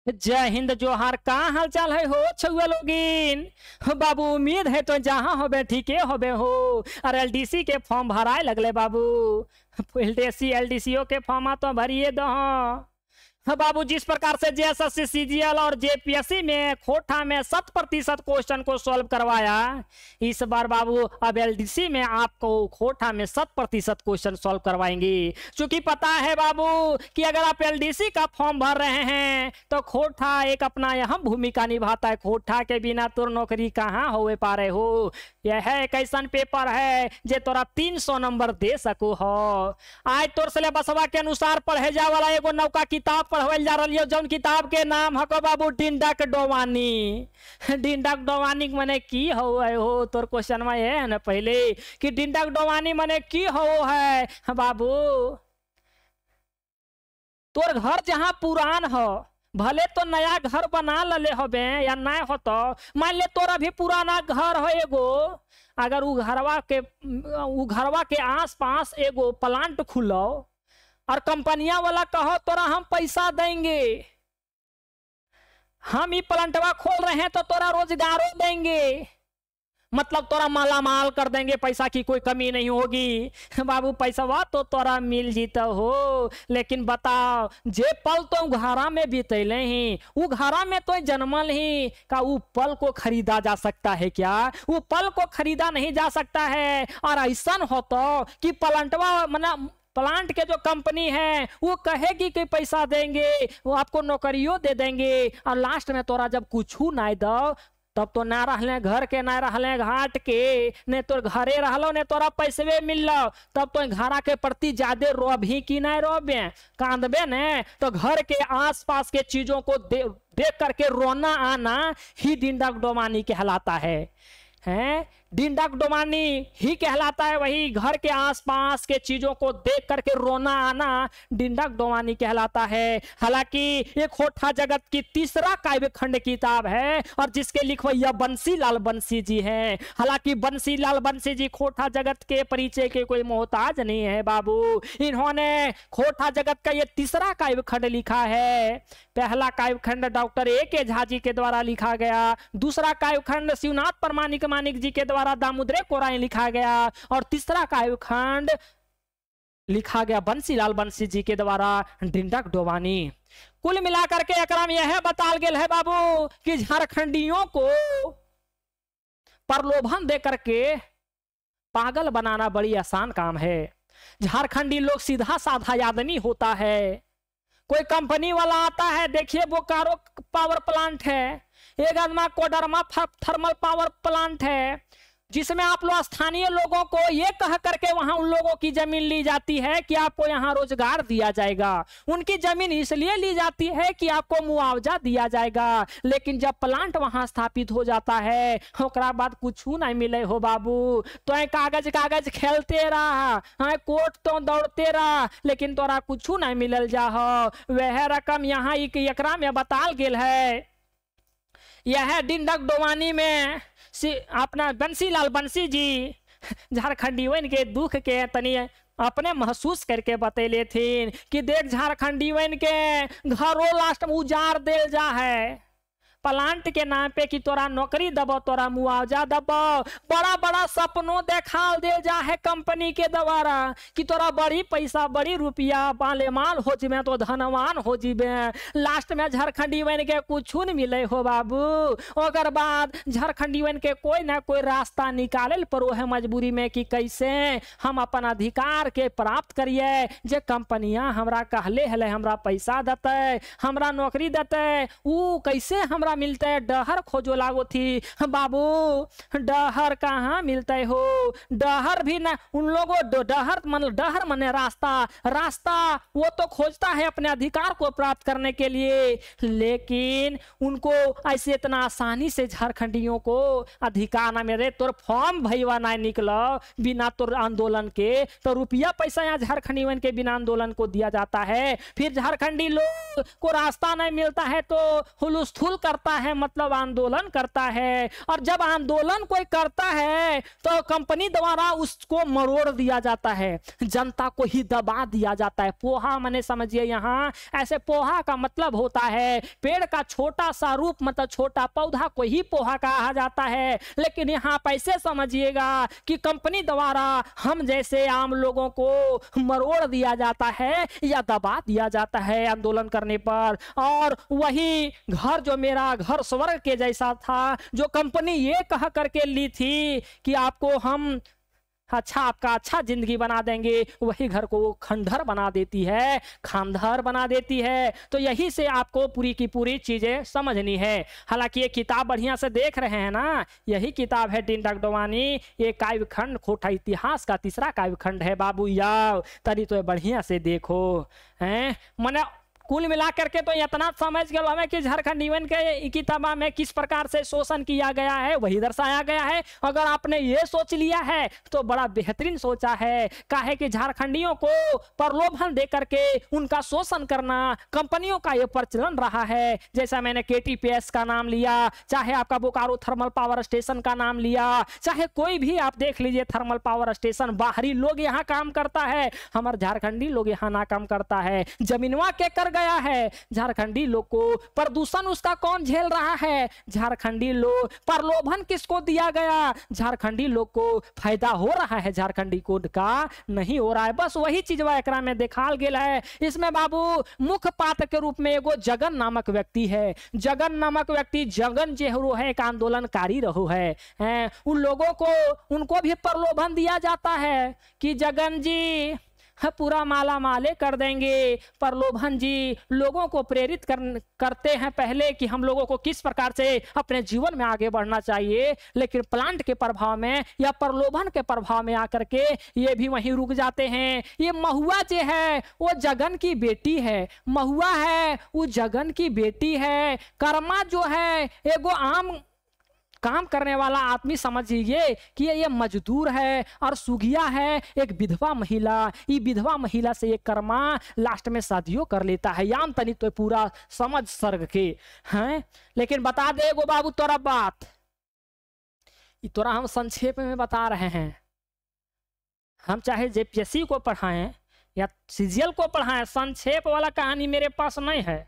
जय हिंद जोहार। का हाल चाल है हो छुआ लोगिन? बाबू उम्मीद है तो जहाँ होबे ठीके होबे हो। और एलडीसी के फॉर्म भराए लगले बाबू। एलडीसी एलडीसीओ के फॉर्म तो भरिए दो। हाँ बाबू, जिस प्रकार से जेएसएससी सीजीएल और जेपीएससी में खोटा में 100% क्वेश्चन को सॉल्व करवाया, इस बार बाबू अब एलडीसी में आपको खोटा में 100% क्वेश्चन सॉल्व करवाएंगे। क्योंकि पता है बाबू कि अगर आप एलडीसी का फॉर्म भर रहे हैं तो खोटा एक अपना अहम भूमिका निभाता है। खोटा के बिना तो नौकरी कहाँ हो पा रहे हो। यह एक ऐसा पेपर है जे तोरा 300 नंबर दे सको हो। आज तोर सिलेबसवा के अनुसार पढ़े जा वाला एगो नौका किताब पढ़वल जा रही है, जौन किताब के नाम हको बाबू डिंडक डोवानी। डिंडक डोवानी मने की हो तोर क्वेश्चन में है ना पहले कि डिंडक डोवानी मने की हो है बाबू। तोर घर जहाँ पुरान हो, भले तो नया घर बना ले होबे या ना हो, तो मान ले तोरा भी पुराना घर हो एगो, अगर उ घरवा के आस पास एगो प्लांट खुलो और कंपनिया वाला कहो तोरा हम पैसा देंगे, हम ये प्लांटवा खोल रहे हैं तो तोरा रोजगारों देंगे, मतलब तोरा माला माल कर देंगे, पैसा की कोई कमी नहीं होगी बाबू। पैसा तो तोरा मिल जीता हो, लेकिन बताओ जे पल तो घरा में बीतले ही, वो घरा में तो जन्मल ही का वो पल को खरीदा जा सकता है क्या? वो पल को खरीदा नहीं जा सकता है। और ऐसा हो तो कि प्लांटवा मना प्लांट के जो कंपनी है वो कहेगी कि पैसा देंगे, वो आपको नौकरियों दे देंगे, और लास्ट में तोरा जब कुछ नहीं दो तब तो ना रहले घर के ना रहले घाट के, ने तो घरे रहलो ने तोरा पैसे मिल लो, तब तो घरा के प्रति ज्यादा रोभी कि नहीं रोबे कांदबे ने। तो घर के आसपास के चीजों को देख करके रोना आना ही डिंडक डोमानी कहलाता है। डिंडक डोमानी ही कहलाता है, वही घर के आसपास के चीजों को देख करके रोना आना डिंडक डोमानी कहलाता है। हालांकि ये खोटा जगत की तीसरा काव्य खंड किताब है और जिसके लिखवैया बंसीलाल बंसी जी हैं। हालांकि बंसीलाल बंसी जी खोटा जगत के परिचय के कोई मोहताज नहीं है बाबू। इन्होंने खोटा जगत का ये तीसरा काव्य खंड लिखा है। पहला काव्य खंड डॉक्टर A.K. झा जी के द्वारा लिखा गया, दूसरा काव्य खंड शिवनाथ परमानिक मानिक जी के द्वारा दामोदर कोराई लिखा गया, और तीसरा काव्य खंड लिखा गया बंसीलाल बंसी जी के द्वारा डिंडक डोमानी। कुल मिलाकर के एकरा में यह बताल गेल है बाबू कि झारखंडियों को प्रलोभन दे करके पागल बनाना बड़ी आसान काम है। झारखंडी लोग सीधा साधा आदमी होता है। कोई कंपनी वाला आता है, देखिए बोकारो पावर प्लांट है, एक आदमा कोडरमा थर्मल पावर प्लांट है, जिसमें आप लोग स्थानीय लोगों को ये कह करके वहां उन लोगों की जमीन ली जाती है कि आपको यहाँ रोजगार दिया जाएगा। उनकी जमीन इसलिए ली जाती है कि आपको मुआवजा दिया जाएगा, लेकिन जब प्लांट वहां स्थापित हो जाता है ओकरा बाद कुछ नहीं मिले हो बाबू। तो कागज कागज खेलते रहा, कोर्ट तो दौड़ते रहा, लेकिन तोरा कुछ नहीं मिलल जा हो। वह रकम यहाँ एकरा में बताल गेल है। यह डिंडक डोमानी में अपना बंसीलाल बंसी जी झारखंडीवन के दुख के तनी अपने महसूस करके बतैले थे कि देख झारखंडीवन के घरों लास्ट में उजाड़ देल जा है प्लांट के नाम पे कि तोरा नौकरी दबो, तोरा मुआवजा दबो, बड़ा बड़ा सपनों देखाल दे जा है कंपनी के द्वारा कि तोरा बड़ी पैसा बड़ी रुपया माले माल हो जिबे तो धनवान हो जिबे। लास्ट में झारखंडीवन के कुछ न मिले हो बाबू। ओकर बाद झारखंडीवन के कोई ना कोई रास्ता निकाले पड़ो है मजबूरी में कि कैसे हम अपन अधिकार के प्राप्त करिए। जे कंपनियां हमरा कहले हले हमरा पैसा देते, हमरा नौकरी देते, वो कैसे हमरा मिलते है? डहर खोजो लागो थी बाबू। डहर कहाँ मिलते हो? डहर भी ना उन लोगों डहर मने रास्ता वो तो खोजता है अपने अधिकार को प्राप्त करने के लिए, लेकिन उनको ऐसे इतना आसानी से झारखंडियों को अधिकार ना मिले। तोर फॉर्म भैया ना निकलो बिना तोर आंदोलन के, तो रुपया पैसा यहाँ झारखंडियों के बिना आंदोलन को दिया जाता है। फिर झारखंडी लोग को रास्ता नहीं मिलता है तो हुलुस्थुल करते आता है मतलब आंदोलन करता है, और जब आंदोलन कोई करता है तो कंपनी द्वारा उसको मरोड़ दिया जाता है, जनता को ही दबा दिया जाता है। पोहा माने समझिए यहाँ ऐसे पोहा का मतलब होता है पेड़ का छोटा सा रूप, मतलब छोटा पौधा को ही पोहा कहा जाता है। लेकिन यहाँ पैसे समझिएगा कि कंपनी द्वारा हम जैसे आम लोगों को मरोड़ दिया जाता है या दबा दिया जाता है आंदोलन करने पर। और वही घर जो मेरा घर स्वर्ग के जैसा था, जो कंपनी ये कह करके ली थी कि आपको हम आपका अच्छा जिंदगी बना देंगे, वही घर को वो खंडहर बना देती है, खंडहर बना देती है। तो यही से आपको पूरी की पूरी चीजें समझनी है। हालांकि ये किताब बढ़िया से देख रहे हैं ना, यही किताब है दीन डगडवानी, ये काव्य खंड खोटा इतिहास का तीसरा काव्य खंड है बाबू याव, तरी तो बढ़िया से देखो हैं। मैंने कुल मिला करके तो इतना समझ गए हमें कि झारखंडीवन के किताबा में किस प्रकार से शोषण किया गया है वही दर्शाया गया है। अगर आपने ये सोच लिया है तो बड़ा बेहतरीन सोचा है, काहे कि झारखंडियों को प्रलोभन दे करके उनका शोषण करना कंपनियों का ये प्रचलन रहा है। जैसा मैंने KTPS का नाम लिया, चाहे आपका बोकारो थर्मल पावर स्टेशन का नाम लिया, चाहे कोई भी आप देख लीजिए थर्मल पावर स्टेशन, बाहरी लोग यहाँ काम करता है, हमारे झारखंडी लोग यहाँ ना काम करता है। जमीनवा के कर गया है झारखंडी लोग को, प्रदूषण उसका कौन झेल रहा है, झारखंडी लोग। प्रलोभन किसको दिया गया, झारखंडी लोग को। फायदा हो रहा है झारखंडी को का नहीं हो रहा है। बस वही चीज एकरा में दिखाल गेल है। इसमें बाबू मुख्य पात्र के रूप में एगो जगन नामक व्यक्ति है। जगन नामक व्यक्ति, जगन जेहरो है एक आंदोलनकारी रहो है, उन लोगों को उनको भी प्रलोभन दिया जाता है कि जगन जी पूरा माला माले कर देंगे। प्रलोभन जी लोगों को प्रेरित करते हैं पहले कि हम लोगों को किस प्रकार से अपने जीवन में आगे बढ़ना चाहिए, लेकिन प्लांट के प्रभाव में या प्रलोभन के प्रभाव में आकर के ये भी वहीं रुक जाते हैं। ये महुआ जो है वो जगन की बेटी है, महुआ है वो जगन की बेटी है। कर्मा जो है एगो आम काम करने वाला आदमी समझिए कि ये मजदूर है, और सुगिया है एक विधवा महिला। ये विधवा महिला से ये कर्मा लास्ट में शादियों कर लेता है। याम तनी तो पूरा समझ सर्ग के हैं। लेकिन बता दे गो बाबू तोरा बात, ये तोरा हम संक्षेप में बता रहे हैं। हम चाहे JPSC को पढ़ाएं या CGL को पढ़ाएं, संक्षेप वाला कहानी मेरे पास नहीं है।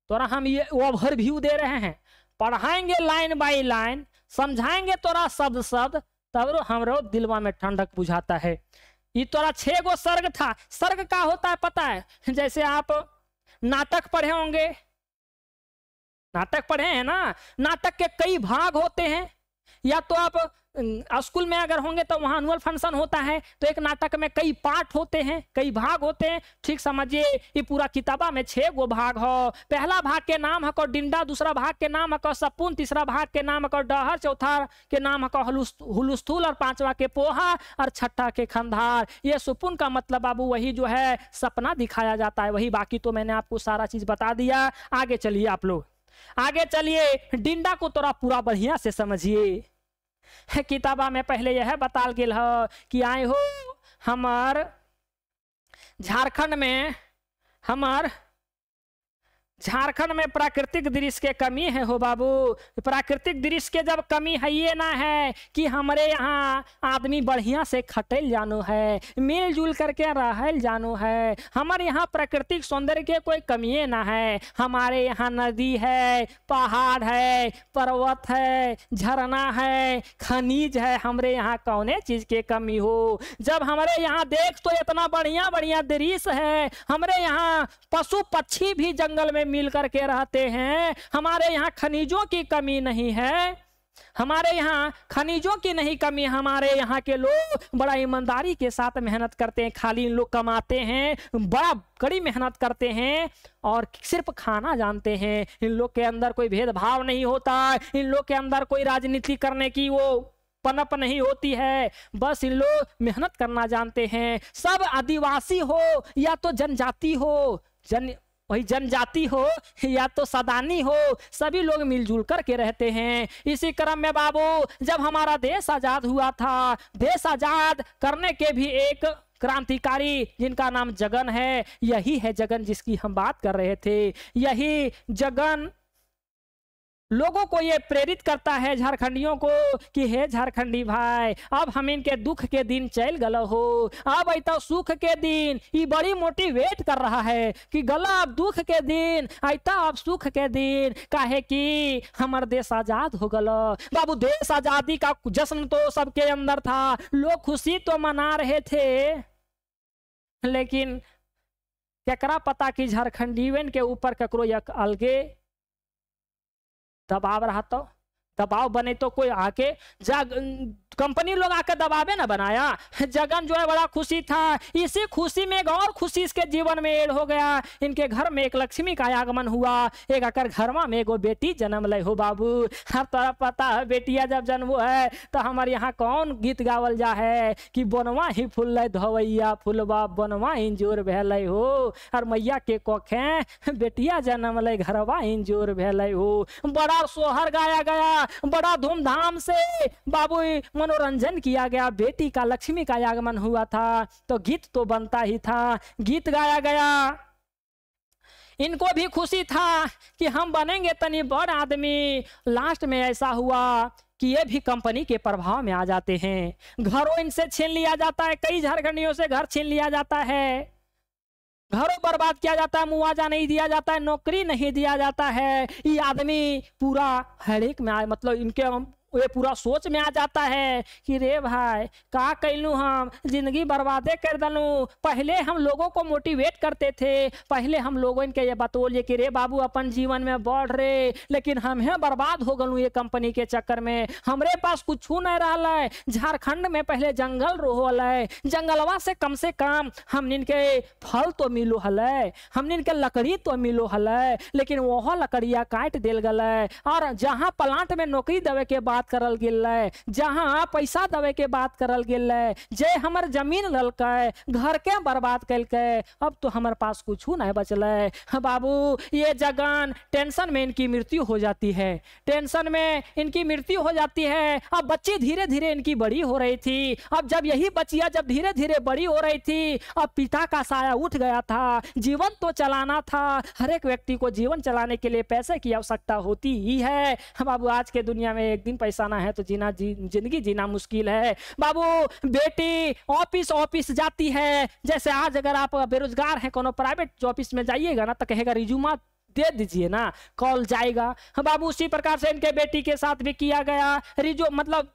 तोरा हम ये ओवरव्यू दे रहे हैं, पढ़ाएंगे लाइन बाय लाइन, समझाएंगे तोरा शब्द शब्द, तब हमरो दिलवा में ठंडक बुझाता है। ये तोरा 6 गो सर्ग था। सर्ग का होता है पता है, जैसे आप नाटक पढ़े होंगे, नाटक पढ़े हैं ना, नाटक के कई भाग होते हैं। या तो आप स्कूल में अगर होंगे तो वहां एनुअल फंक्शन होता है, तो एक नाटक में कई पार्ट होते हैं, कई भाग होते हैं। ठीक समझिए ये पूरा किताबा में 6 गो भाग हो। पहला भाग के नाम है डिंडा, दूसरा भाग के नाम है सपून, तीसरा भाग के नाम है डहर, चौथा के नाम है हुलुस्थुल, और पांचवा के पोहा, और छठा के खंधार। ये सुपुन का मतलब बाबू वही जो है सपना दिखाया जाता है वही। बाकी तो मैंने आपको सारा चीज बता दिया। आगे चलिए आप लोग, आगे चलिए। डिंडा को थोड़ा पूरा बढ़िया से समझिए। किताबा में पहले यह बताल गेल है कि आए हो हमार झारखंड में प्राकृतिक दृश्य के कमी है हो बाबू। प्राकृतिक दृश्य के जब कमी है ये ना है कि हमारे यहाँ आदमी बढ़िया से खटल जानो है, मिलजुल करके रहल जानो है। हमारे यहाँ प्राकृतिक सौंदर्य के कोई कमी ना है। हमारे यहाँ नदी है, पहाड़ है, पर्वत है, झरना है, खनिज है। हमारे यहाँ कौने चीज के कमी हो। जब हमारे यहाँ देख तो इतना बढ़िया बढ़िया दृश्य है। हमारे यहाँ पशु पक्षी भी जंगल में मिल करके रहते हैं। हमारे यहाँ खनिजों की कमी नहीं है। हमारे यहाँ खनिजों की नहीं कमी। हमारे यहाँ के लोग बड़ा ईमानदारी के साथ मेहनत करते हैं। खाली इन लोग कमाते हैं, बड़ा कड़ी मेहनत करते हैं और सिर्फ खाना जानते हैं। इन लोग के अंदर कोई भेदभाव नहीं होता। इन लोग के अंदर कोई राजनीति करने की वो पनप नहीं होती है। बस इन लोग मेहनत करना जानते हैं। सब आदिवासी हो या तो जनजाति हो, वही जनजाति हो या तो सदानी हो, सभी लोग मिलजुल करके रहते हैं। इसी क्रम में बाबू जब हमारा देश आजाद हुआ था, देश आजाद करने के भी एक क्रांतिकारी जिनका नाम जगन है, यही है जगन जिसकी हम बात कर रहे थे। यही जगन लोगों को ये प्रेरित करता है झारखंडियों को कि हे झारखंडी भाई, अब हम इनके दुख के दिन चल गल हो, अब ऐसा सुख के दिन ये बड़ी मोटिवेट कर रहा है कि गला अब दुख के दिन ऐसा अब सुख के दिन, काहे कि हमार देश आजाद हो गल। बाबू देश आजादी का जश्न तो सबके अंदर था, लोग खुशी तो मना रहे थे, लेकिन केकरा पता कि झारखंडीवन के ऊपर ककरो एक अलगे दबाव रहा, तो दबाव बने तो कोई आके कंपनी लोग आकर दबावे ना बनाया। जगन जो है बड़ा खुशी था, इसी खुशी में एक और खुशी इसके जीवन में ऐड हो गया। इनके घर में एक लक्ष्मी का आगमन हुआ, एक आकर घर में एगो बेटी जन्म ले हो बाबू। अब तोरा पता है बेटिया जब जन्म है तो हमारे यहाँ कौन गीत गावल जा है कि बनवा ही फूल धवैया फूलबा बनवा इंजोर भेल हो, और मैया के कोखे बेटिया जन्म ले घरवा इंजोर भेल हो। बड़ा सोहर गाया गया, बड़ा धूमधाम से बाबू मनोरंजन किया गया। बेटी का लक्ष्मी का आगमन हुआ था तो गीत तो बनता ही था, गीत गाया गया। इनको भी खुशी था कि हम बनेंगे तनी बड़ आदमी। लास्ट में ऐसा हुआ कि ये भी कंपनी के प्रभाव में आ जाते हैं, घरों इनसे छीन लिया जाता है, कई झारखंडियों से घर छीन लिया जाता है, घरों बर्बाद किया जाता है, मुआवजा नहीं दिया जाता है, नौकरी नहीं दिया जाता है। ये आदमी पूरा हेडेक में मतलब इनके ये पूरा सोच में आ जाता है कि रे भाई का कैलू, हम जिंदगी बर्बादे कर दलू। पहले हम लोगों को मोटिवेट करते थे, पहले हम लोगों इनके ये बतौलिए कि रे बाबू अपन जीवन में बढ़ रे, लेकिन हम है बर्बाद हो गलू ये कंपनी के चक्कर में। हमरे पास कुछ नहीं रहा है। झारखंड में पहले जंगल रोहल है, जंगलवा से कम हम इनके फल तो मिलो हल, हम इनके लकड़ी तो मिलो हल, लेकिन वह लकड़िया काट दिल गल। और जहाँ प्लांट में नौकरी देवे के बात करल गेल है, जहां पैसा देवे के बात करल गेल है, जे हमर जमीन ललकै, घर के बर्बाद कैलकै, अब तो हमारे पास कुछ नहीं बचल है। बाबू ये जगन टेंशन में इनकी मृत्यु हो जाती है, टेंशन में इनकी मृत्यु हो जाती है। अब बच्ची धीरे धीरे इनकी बड़ी हो रही थी। अब जब यही बच्चियां जब धीरे धीरे बड़ी हो रही थी, अब पिता का साया उठ गया था, जीवन तो चलाना था। हर एक व्यक्ति को जीवन चलाने के लिए पैसे की आवश्यकता होती ही है। बाबू आज के दुनिया में एक दिन पैसा ना है तो जिंदगी जीना मुश्किल है। बाबू बेटी ऑफिस जाती है, जैसे आज अगर आप बेरोजगार हैं, कोनो प्राइवेट ऑफिस में जाइएगा ना तो कहेगा रिज्यूमा दे दीजिए ना, कॉल जाएगा। बाबू उसी प्रकार से इनके बेटी के साथ भी किया गया। मतलब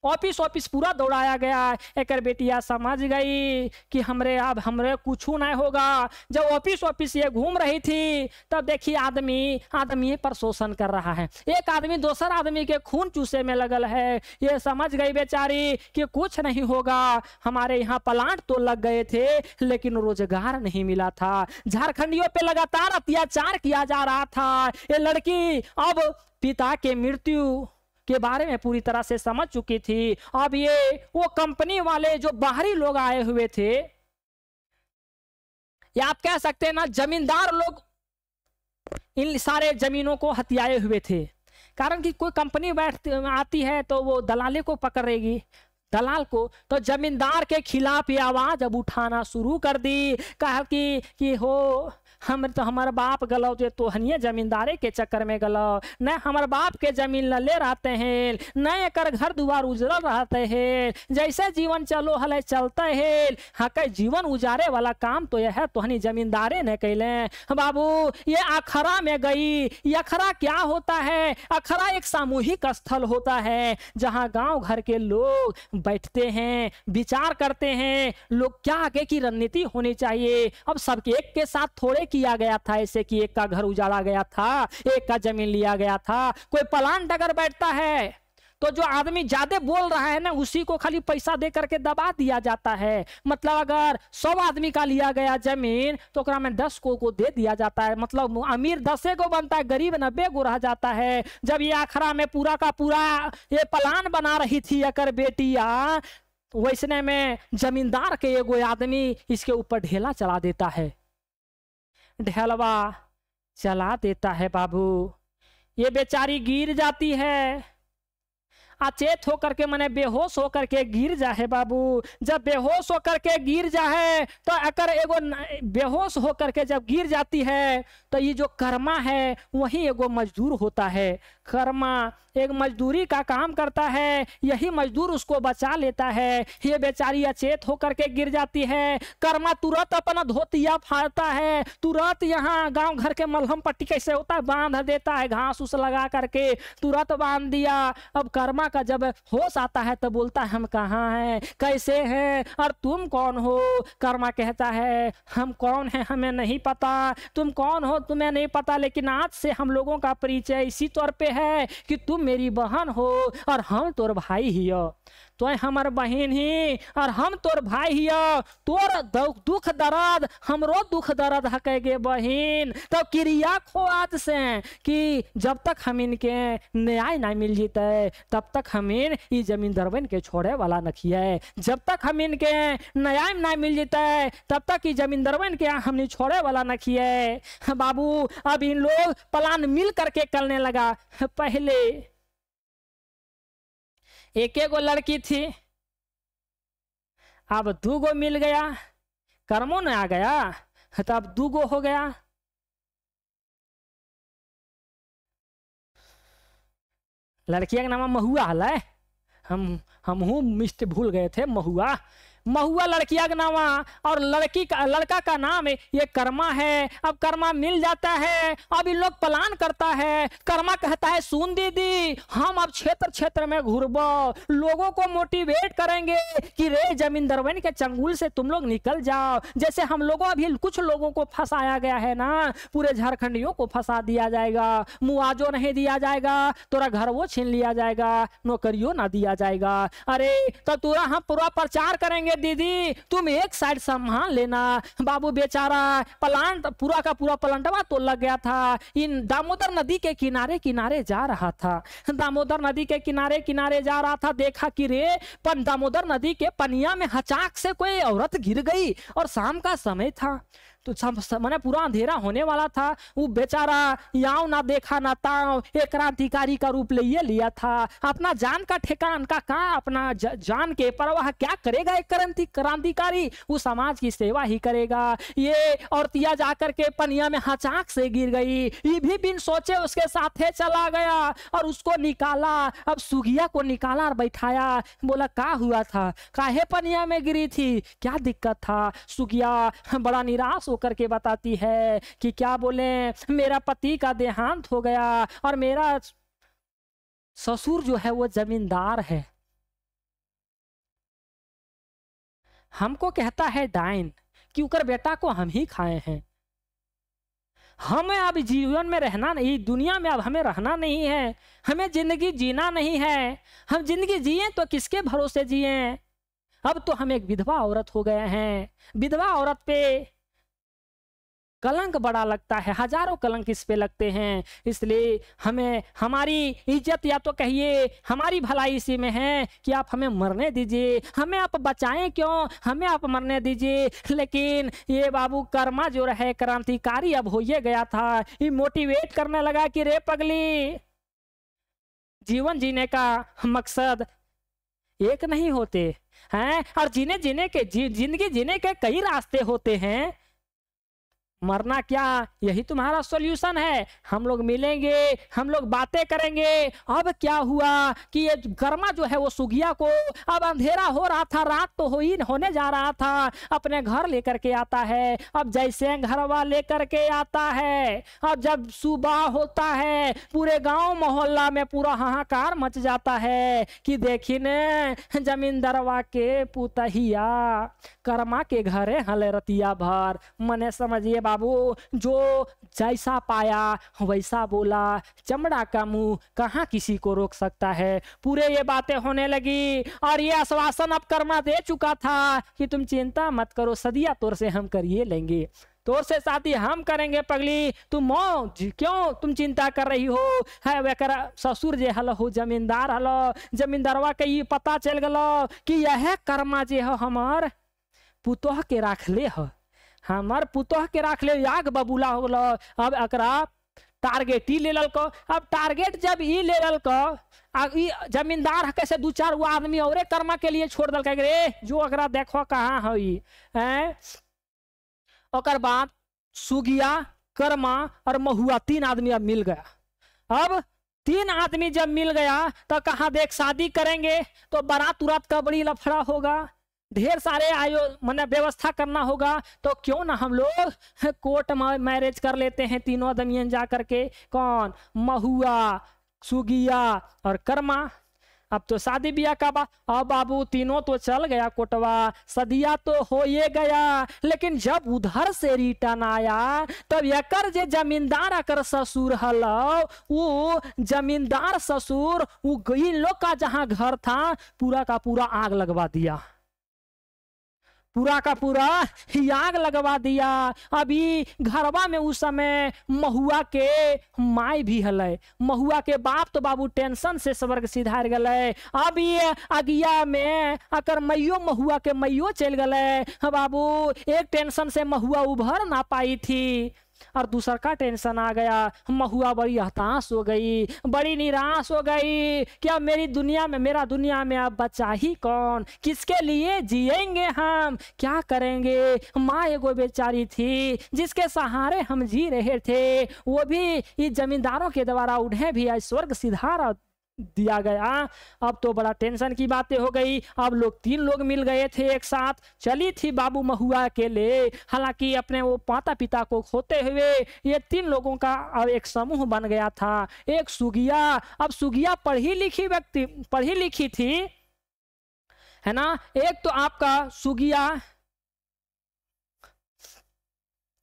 ऑफिस पूरा दौड़ाया गया। एक बेटिया समझ गई कि हमरे कुछ नहीं होगा। जब ऑफिस ये घूम रही थी तब देखिए आदमी पर शोषण कर रहा है, एक आदमी दूसरा आदमी के खून चूसे में लगल है। ये समझ गई बेचारी कि कुछ नहीं होगा। हमारे यहाँ प्लांट तो लग गए थे लेकिन रोजगार नहीं मिला था, झारखंडियों पे लगातार अत्याचार किया जा रहा था। ये लड़की अब पिता के मृत्यु के बारे में पूरी तरह से समझ चुकी थी। अब ये वो कंपनी वाले जो बाहरी लोग आए हुए थे, या आप कह सकते हैं ना जमींदार लोग, इन सारे जमीनों को हथियाए हुए थे। कारण कि कोई कंपनी आती है तो वो दलाले को पकड़ेगी, दलाल को। तो जमींदार के खिलाफ ये आवाज अब उठाना शुरू कर दी। कहा कि हो हमारे बाप गलो तो हनिए जमींदारे के चक्कर में गलो, न हमारे बाप के जमीन लले रहते हैं, न एकर घर दुआर उजरल रहते हैं, जैसे जीवन चलो हले चलते हैं। हाँ के जीवन उजारे वाला काम तो यह है तो हनी जमींदारे ने कैले। बाबू ये अखरा में गई। ये अखरा क्या होता है? अखरा एक सामूहिक स्थल होता है जहाँ गांव घर के लोग बैठते हैं, विचार करते हैं, लोग क्या आगे की रणनीति होनी चाहिए। अब सबके एक के साथ थोड़े किया गया था ऐसे कि एक का घर उजाड़ा गया था, एक का जमीन लिया गया था। कोई प्लांट अगर बैठता है तो जो आदमी ज्यादा बोल रहा है ना उसी को खाली पैसा दे करके दबा दिया जाता है। मतलब अगर 100 आदमी का लिया गया जमीन तो ओकरा में 10 को दे दिया जाता है। मतलब अमीर 10 को बनता है, गरीब 90 को रह जाता है। जब ये आखरा में पूरा का पूरा ये प्लान बना रही थी अकर बेटिया, वैसने में जमींदार के एगो आदमी इसके ऊपर ढेला चला देता है, ढेलवा चला देता है। बाबू ये बेचारी गिर जाती है। अचेत होकर के मैंने बेहोश होकर के गिर जाए बाबू। जब बेहोश होकर के गिर जाए तो अगर एगो बेहोश होकर के जब गिर जाती है तो ये जो कर्मा है वही एगो मजदूर होता है। कर्मा एक मजदूरी का काम करता है, यही मजदूर उसको बचा लेता है। ये बेचारी अचेत होकर के गिर जाती है, कर्मा तुरंत अपना धोतिया फाड़ता है, तुरंत यहाँ गांव घर के मलहम पट्टी कैसे होता है बांध देता है, घास उस लगा करके तुरंत बांध दिया। अब कर्मा का जब होश आता है तो बोलता है हम कहाँ हैं, कैसे हैं और तुम कौन हो। कर्मा कहता है हम कौन हैं हमें नहीं पता, तुम कौन हो तुम्हें नहीं पता, लेकिन आज से हम लोगों का परिचय इसी तौर पे है कि तुम मेरी बहन हो और हम तोर भाई ही हो। तो हमार बहन ही और हम तोर भाई ही हो, तोर दुख दर्द हमरो दुख दर्द हकेगे बहन। तो क्रिया खो आज से कि जब तक हम इनके न्याय ना मिल जीते तब तक हम इन ये जमीन दरबन के छोड़े वाला नखिए। जब तक हम इनके न्याय ना मिल जीते तब तक ये जमीन दरबन के हमने छोड़े वाला नखिए। बाबू अब इन लोग प्लान मिल करके करने लगा। पहले एक एगो लड़की थी, अब दूगो मिल गया, कर्मों ने आ गया तो अब दूगो हो गया। लड़किया का नाम महुआ हल है, हम मिस्ट भूल गए थे। महुआ लड़किया का नाम और लड़का का नाम ये कर्मा है। अब कर्मा मिल जाता है, अब इन लोग प्लान करता है। कर्मा कहता है सुन दीदी हम अब क्षेत्र में घूरबो, लोगों को मोटिवेट करेंगे कि रे जमीन दरबन के चंगुल से तुम लोग निकल जाओ। जैसे हम लोगों अभी कुछ लोगों को फंसाया गया है ना, पूरे झारखंडियों को फंसा दिया जाएगा, मुआवजा नहीं दिया जाएगा, तोरा घर वो छीन लिया जाएगा, नौकरियों ना दिया जाएगा। अरे तो तोरा हम पूरा प्रचार करेंगे दीदी, तुम एक साइड संभाल लेना। बाबू बेचारा प्लांट पूरा का पूरा प्लांटवा तो लग गया था। इन दामोदर नदी के किनारे जा रहा था, दामोदर नदी के किनारे जा रहा था, देखा कि रे दामोदर नदी के पनिया में हचाक से कोई औरत गिर गई और शाम का समय था तो मैंने पूरा अंधेरा होने वाला था। वो बेचारा याव ना देखा ना ताव, एक क्रांतिकारी का रूप ले लिया था। अपना जान का ठेकान का कहा, अपना जान के परवाह क्या करेगा एक क्रांतिकारी, वो समाज की सेवा ही करेगा। ये औरतिया जाकर के पनिया में हचाक से गिर गई, ये भी बिन सोचे उसके साथे चला गया और उसको निकाला। अब सुगिया को निकाला और बैठाया, बोला क्या हुआ था, काहे पनिया में गिरी थी, क्या दिक्कत था। सुगिया बड़ा निराश होकर के बताती है कि क्या बोले मेरा पति का देहांत हो गया और मेरा ससुर जो है वो जमींदार है। हमको कहता है डाइन कि उकर बेटा को हम ही खाए हैं। हमें अब जीवन में रहना नहीं, दुनिया में अब हमें रहना नहीं है, हमें जिंदगी जीना नहीं है। हम जिंदगी जिए तो किसके भरोसे जिए। अब तो हम एक विधवा औरत हो गए हैं, विधवा औरत पे कलंक बड़ा लगता है, हजारों कलंक इस पे लगते हैं। इसलिए हमें हमारी इज्जत या तो कहिए हमारी भलाई इसी में है कि आप हमें मरने दीजिए, हमें आप बचाएं क्यों, हमें आप मरने दीजिए। लेकिन ये बाबू कर्मा जो रहे क्रांतिकारी अब हो ये गया था, ये मोटिवेट करने लगा कि रे पगली जीवन जीने का मकसद एक नहीं होते हैं और जिंदगी जीने के कई रास्ते होते हैं। मरना क्या यही तुम्हारा सॉल्यूशन है। हम लोग मिलेंगे, हम लोग बातें करेंगे। अब क्या हुआ कि ये कर्मा जो है वो सुगिया को, अब अंधेरा हो रहा था, रात तो होने जा रहा था, अपने घर लेकर के आता है। अब जैसे घरवा लेकर के आता है, अब जब सुबह होता है पूरे गांव मोहल्ला में पूरा हाहाकार मच जाता है कि देखी ने जमींदारवा के पुतहिया कर्मा के घरे हले रतिया भर। मने समझिए बाबू जो जैसा पाया वैसा बोला, चमड़ा का मुंह कहाँ किसी को रोक सकता है। पूरे ये बातें होने लगी और ये आश्वासन अब कर्मा दे चुका था कि तुम चिंता मत करो, सदिया तौर से हम करिए लेंगे, तोर से शादी हम करेंगे पगली, तुम क्यों तुम चिंता कर रही हो। है वेकर ससुर जे हल हो जमींदार हलो, जमींदारवा के ये पता चल गलो कि यह कर्मा जे हो हमार पुतोह के राख ले हो, हमार पुतोह के राख ले, याग बबूला हो। अब एकरा टारगेट ही ले ललको। अब टारगेट जब ई ले ललको, जमींदार कैसे दू चार वो आदमी और कर्मा के लिए छोड़ दल रे जो अगरा देखो कहाँ है। ओकर बाद सुगिया, कर्मा और महुआ 3 आदमी अब मिल गया। अब 3 आदमी जब मिल गया तो कहा देख शादी करेंगे तो बारात उरात का बड़ी लफड़ा होगा, ढेर सारे मतलब व्यवस्था करना होगा, तो क्यों ना हम लोग कोर्ट मैरिज कर लेते हैं तीनों आदमियन जा करके। कौन? महुआ, सुगिया और कर्मा। अब तो शादी ब्याह का अब बाबू तीनों तो चल गया कोटवा, सदिया तो हो ये गया। लेकिन जब उधर से रिटर्न आया तब यकर जे जमींदार अकर ससुर हलो, वो जमींदार ससुर वो इन लोग का जहां घर था पूरा का पूरा आग लगवा दिया, पूरा का पूरा ही आग लगवा दिया। अभी घरवा में उस समय महुआ के माई भी हले, महुआ के बाप तो बाबू टेंशन से स्वर्ग सिधार गए। अब ये अगिया में अकर मैयो महुआ के मैयो चल गए बाबू। एक टेंशन से महुआ उभर ना पाई थी और दूसरा का टेंशन आ गया। महुआ बड़ी हताश हो गई, बड़ी निराश हो गई कि अब मेरी दुनिया में, मेरा दुनिया में अब बचा ही कौन, किसके लिए जिएंगे हम, क्या करेंगे। माँ एगो बेचारी थी जिसके सहारे हम जी रहे थे, वो भी इस जमींदारों के द्वारा उन्हें भी स्वर्ग सिधार दिया गया। अब तो बड़ा टेंशन की बातें हो गई। अब लोग 3 लोग मिल गए थे एक साथ, चली थी बाबू महुआ के लिए। हालांकि अपने वो माता पिता को खोते हुए ये 3 लोगों का अब एक समूह बन गया था। एक सुगिया, अब सुगिया पढ़ी लिखी थी है ना। एक तो आपका सुगिया,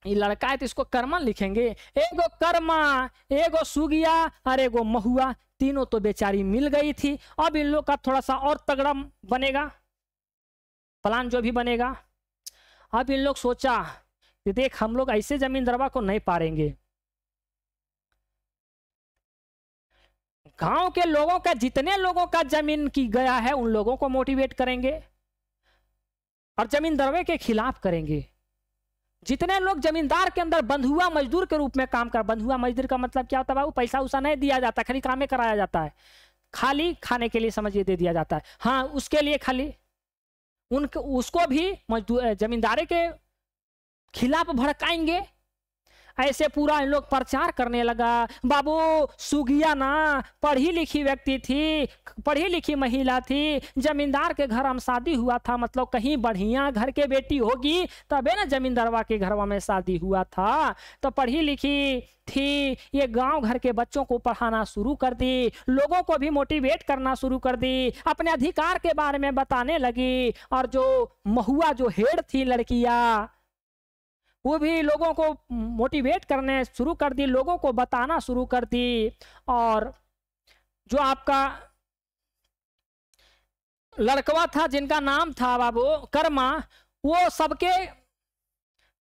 ये लड़का है तो इसको कर्मा लिखेंगे। एगो कर्मा, एगो सुगिया और एगो महुआ, तीनों तो बेचारी मिल गई थी। अब इन लोग का थोड़ा सा और तगड़ा बनेगा प्लान जो भी बनेगा। अब इन लोग सोचा कि देख हम लोग ऐसे जमींदारवा को नहीं पारेंगे, गांव के लोगों का जितने लोगों का जमीन की गया है उन लोगों को मोटिवेट करेंगे और जमींदारवे के खिलाफ करेंगे। जितने लोग जमींदार के अंदर बंधुआ मजदूर के रूप में काम कर, बंधुआ मजदूर का मतलब क्या होता है बाबू, पैसा उसा नहीं दिया जाता, खाली काम कराया जाता है, खाली खाने के लिए समझिए दे दिया जाता है। हाँ, उसके लिए खाली उसको भी मजदूर जमींदारी के खिलाफ भड़काएंगे। ऐसे पूरा इन लोग प्रचार करने लगा। बाबू सुगिया ना पढ़ी लिखी व्यक्ति थी, पढ़ी लिखी महिला थी, जमींदार के घर में शादी हुआ था, मतलब कहीं बढ़िया घर के बेटी होगी तबे ना जमींदारवा के घरवा में शादी हुआ था। तो पढ़ी लिखी थी, ये गांव घर के बच्चों को पढ़ाना शुरू कर दी, लोगों को भी मोटिवेट करना शुरू कर दी, अपने अधिकार के बारे में बताने लगी। और जो महुआ जो हेड थी लड़कियां, वो भी लोगों को मोटिवेट करने शुरू कर दी, लोगों को बताना शुरू कर दी। और जो आपका लड़कवा था जिनका नाम था बाबू कर्मा, वो सबके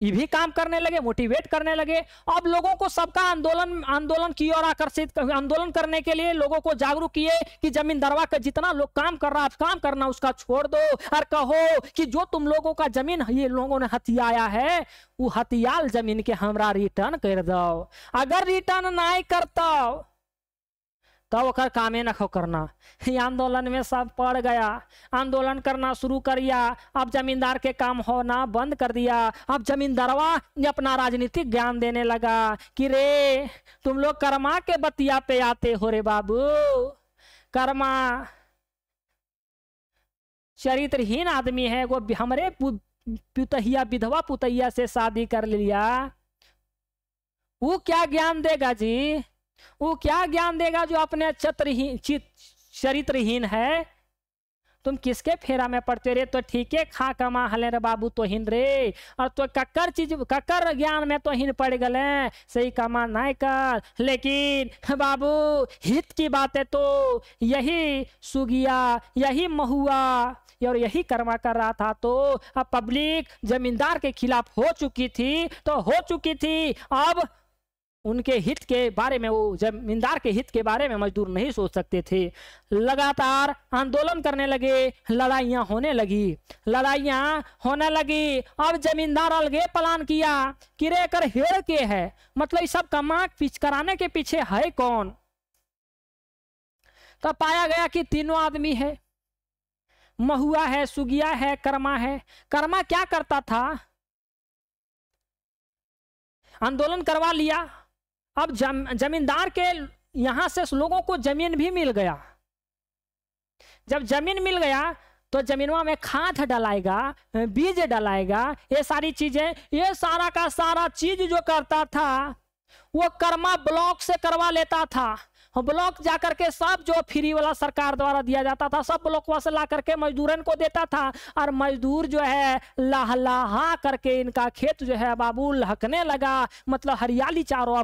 ये भी काम करने लगे, मोटिवेट करने लगे। अब लोगों को सबका आंदोलन की ओर आकर्षित, आंदोलन करने के लिए लोगों को जागरूक किए कि जमींदारवा का जितना लोग काम कर रहा है, काम करना उसका छोड़ दो और कहो कि जो तुम लोगों का जमीन ये लोगों ने हथियाया है वो हथियाल जमीन के हमरा रिटर्न कर दो। अगर रिटर्न नहीं करता तो ओकर कामे न खो करना। आंदोलन में सब पड़ गया, आंदोलन करना शुरू करिया। अब जमींदार के काम होना बंद कर दिया। अब जमींदारवा अपना राजनीतिक ज्ञान देने लगा कि रे तुम लोग कर्मा के बतिया पे आते हो रे बाबू, कर्मा चरित्रहीन आदमी है, वो हमरे पुतहिया विधवा पुतहिया से शादी कर लिया, वो क्या ज्ञान देगा जी, वो क्या ज्ञान देगा जो अपने चरित्रहीन है। तुम किसके फेरा में पड़ते रे, तो ठीक है खा कमा हले रे बाबू तो हिन रे, और तो कक्कर ज्ञान में तो हिन पड़ गए, सही कमा नहीं कर। लेकिन बाबू हित की बातें तो यही सुगिया, यही महुआ और यही कर्मा कर रहा था। तो अब पब्लिक जमींदार के खिलाफ हो चुकी थी, तो हो चुकी थी। अब उनके हित के बारे में, वो जमींदार के हित के बारे में मजदूर नहीं सोच सकते थे। लगातार आंदोलन करने लगे, लड़ाइयाँ होने लगी। अब जमींदार अलगे प्लान किया कि रे कर हेड़ के है, मतलब इस सब कमा पिच कराने के पीछे है कौन। तो पाया गया कि तीनों आदमी है, महुआ है, सुगिया है, कर्मा है। कर्मा क्या करता था, आंदोलन करवा लिया। अब जमींदार के यहां से लोगों को जमीन भी मिल गया। जब जमीन मिल गया तो जमीनों में खाद डलाएगा, बीज डलाएगा, ये सारी चीजें, ये सारा का सारा चीज जो करता था वो कर्मा ब्लॉक से करवा लेता था। ब्लॉक जाकर के सब जो फ्री वाला सरकार द्वारा दिया जाता था सब ब्लॉक से ला करके मजदूरन को देता था। और मजदूर जो है लहलहा करके इनका खेत जो है बाबू लहकने लगा, मतलब हरियाली चारों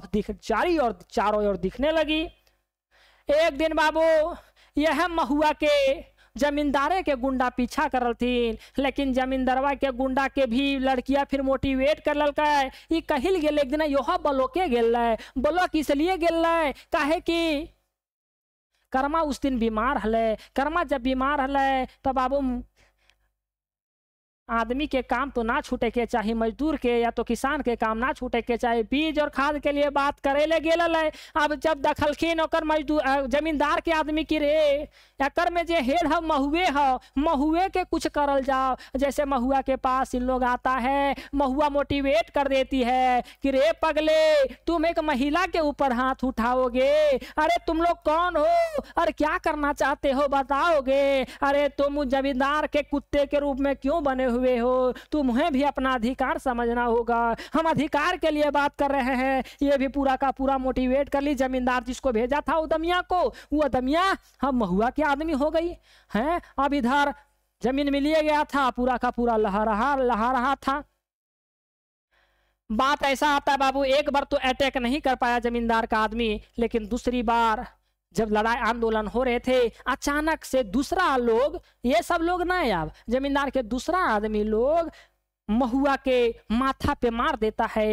ओर दिखने लगी। एक दिन बाबू यह महुआ के जमींदारे के गुंडा पीछा करल थी, लेकिन जमींदारवा के गुंडा के भी लड़कियां फिर मोटिवेट कर ललका है। ये कहिल गेल एक दिन योहा ब्लॉके गेल है। ब्लॉक इसलिए गेल है काहे कि कर्मा उस दिन बीमार हले। कर्मा जब बीमार हले तो बाबू आदमी के काम तो ना छूटे के चाहिए, मजदूर के या तो किसान के काम ना छूटे के चाहिए। बीज और खाद के लिए बात करे ले गेल है। अब जब दखलखिन ओकर मजदूर जमींदार के आदमी की रे एकर में जे हेड है महुए के कुछ करल जाओ। जैसे महुआ के पास इन लोग आता है, महुआ मोटिवेट कर देती है कि रे पगले तुम एक महिला के ऊपर हाथ उठाओगे, अरे तुम लोग कौन हो, अरे क्या करना चाहते हो बताओगे, अरे तुम जमींदार के कुत्ते के रूप में क्यों बने हुए हो, तुम्हें भी अपना अधिकार समझना होगा, हम अधिकार के लिए बात कर रहे हैं। ये भी पूरा का पूरा मोटिवेट कर ली। जमींदार जिसको भेजा था उदमिया को, वो उदमिया हम महुआ के आदमी हो गई है। अब इधर जमीन मिलिए गया था, पूरा का पूरा लहा रहा था। बात ऐसा आता है बाबू, एक बार तो अटैक नहीं कर पाया जमींदार का आदमी, लेकिन दूसरी बार जब लड़ाई आंदोलन हो रहे थे अचानक से दूसरा लोग, ये सब लोग ना, अब जमींदार के दूसरा आदमी लोग महुआ के माथा पे मार देता है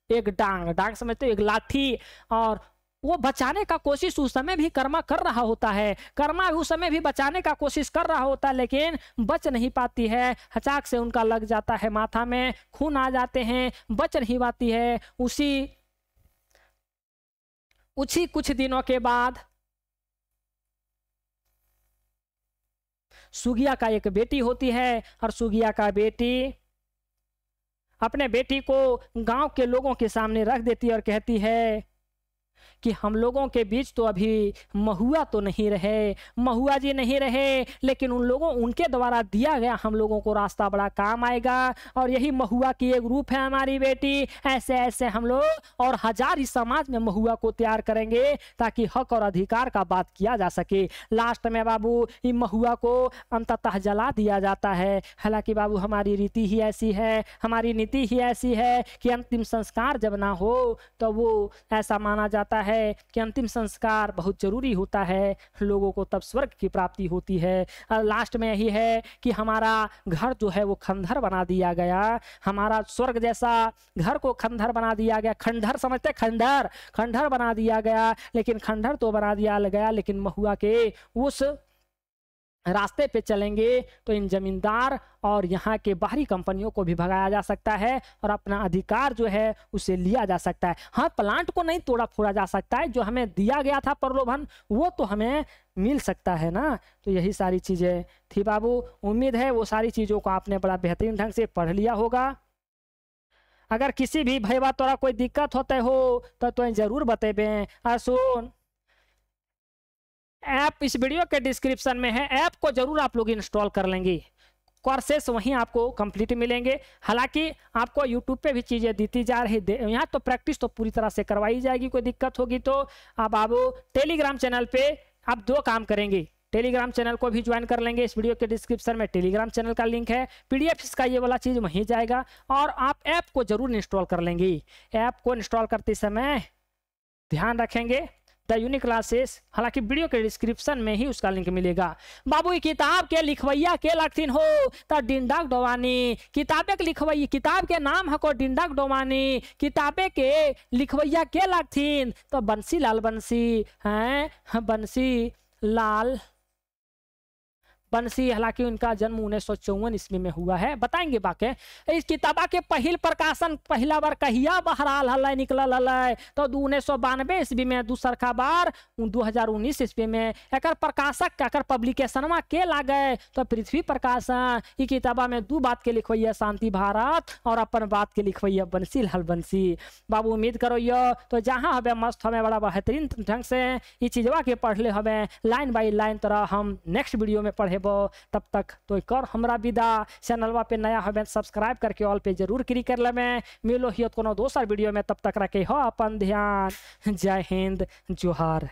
एक डांग समझते हो, एक लाठी। और वो बचाने का कोशिश उस समय भी कर्मा कर रहा होता है। कर्मा उस समय भी बचाने का कोशिश कर रहा होता है, लेकिन बच नहीं पाती है। हचाक से उनका लग जाता है माथा में, खून आ जाते हैं, बच नहीं पाती है। उसी कुछ दिनों के बाद सुगिया का एक बेटी होती है, और सुगिया का बेटी अपने बेटी को गांव के लोगों के सामने रख देती है और कहती है कि हम लोगों के बीच तो अभी महुआ तो नहीं रहे, महुआ जी नहीं रहे, लेकिन उनके द्वारा दिया गया हम लोगों को रास्ता बड़ा काम आएगा। और यही महुआ की एक रूप है हमारी बेटी। ऐसे ऐसे हम लोग और हजार इस समाज में महुआ को तैयार करेंगे ताकि हक और अधिकार का बात किया जा सके। लास्ट में बाबू इन महुआ को अंततः जला दिया जाता है। हालांकि बाबू हमारी रीति ही ऐसी है, हमारी नीति ही ऐसी है कि अंतिम संस्कार जब ना हो तो वो ऐसा माना जाता है कि अंतिम संस्कार बहुत जरूरी होता है, लोगों को तब स्वर्ग की प्राप्ति होती है। और लास्ट में यही है कि हमारा घर जो है वो खंडहर बना दिया गया, हमारा स्वर्ग जैसा घर को खंडहर बना दिया गया। खंडहर समझते, खंडहर बना दिया गया, लेकिन खंडहर तो बना दिया गया, लेकिन महुआ के उस रास्ते पे चलेंगे तो इन जमींदार और यहाँ के बाहरी कंपनियों को भी भगाया जा सकता है और अपना अधिकार जो है उसे लिया जा सकता है। हाँ, प्लांट को नहीं तोड़ा फोड़ा जा सकता है, जो हमें दिया गया था प्रलोभन वो तो हमें मिल सकता है ना। तो यही सारी चीज़ें थी बाबू। उम्मीद है वो सारी चीज़ों को आपने बड़ा बेहतरीन ढंग से पढ़ लिया होगा। अगर किसी भी भैया तोरा कोई दिक्कत होते हो तो जरूर बतेबे। और सुन, ऐप इस वीडियो के डिस्क्रिप्शन में है, ऐप को जरूर आप लोग इंस्टॉल कर लेंगे। कोर्सेस वहीं आपको कंप्लीट मिलेंगे। हालांकि आपको यूट्यूब पे भी चीज़ें देती जा रही, यहाँ तो प्रैक्टिस तो पूरी तरह से करवाई जाएगी। कोई दिक्कत होगी तो आप टेलीग्राम चैनल पे आप 2 काम करेंगे, टेलीग्राम चैनल को भी ज्वाइन कर लेंगे। इस वीडियो के डिस्क्रिप्शन में टेलीग्राम चैनल का लिंक है, PDF इसका ये वाला चीज़ वहीं जाएगा। और आप ऐप को जरूर इंस्टॉल कर लेंगे। ऐप को इंस्टॉल करते समय ध्यान रखेंगे द यूनिक क्लासेस, हालांकि वीडियो के डिस्क्रिप्शन में ही उसका लिंक मिलेगा। बाबू किताब के लिखवैया के लगथिन हो तो डिंडक डोमानी, किताबे के लिखवैया, किताब के नाम हको डिंडक डोमानी, किताबे के लिखवैया के लगथिन तो बंसी लाल बंसी हैं, बंसी लाल बंसी। हालांकि उनका जन्म 1954 ईस्वी में हुआ है। बताएंगे बाके इस किताबा के पहिल प्रकाशन पहला बार कहिया बहराल हल निकलल हल तो 1992 ईस्वी में, दूसरका बार 2019 ईस्वी में। एकर प्रकाशक एकर पब्लिकेशनवा के लागे तो पृथ्वी प्रकाशन। ई किताबा में दो बात के लिखवैया शांति भारत और अपन बात के लिखवैया बंसी लाल बंसी। बाबू उम्मीद करो यो तो जहाँ हमें मस्त हमें बड़ा बेहतरीन ढंग से ये चीजवा के पढ़ ले हमें लाइन बाई लाइन तरह हम नेक्स्ट वीडियो में पढ़े। तब तक तो कर हमरा विदा। चैनलवा पे नया हमें सब्सक्राइब करके ऑल पे जरूर क्लिक कर ले। में मिलो ही कोनो दोसर वीडियो में, तब तक रखे हो अपन ध्यान। जय हिंद, जोहार।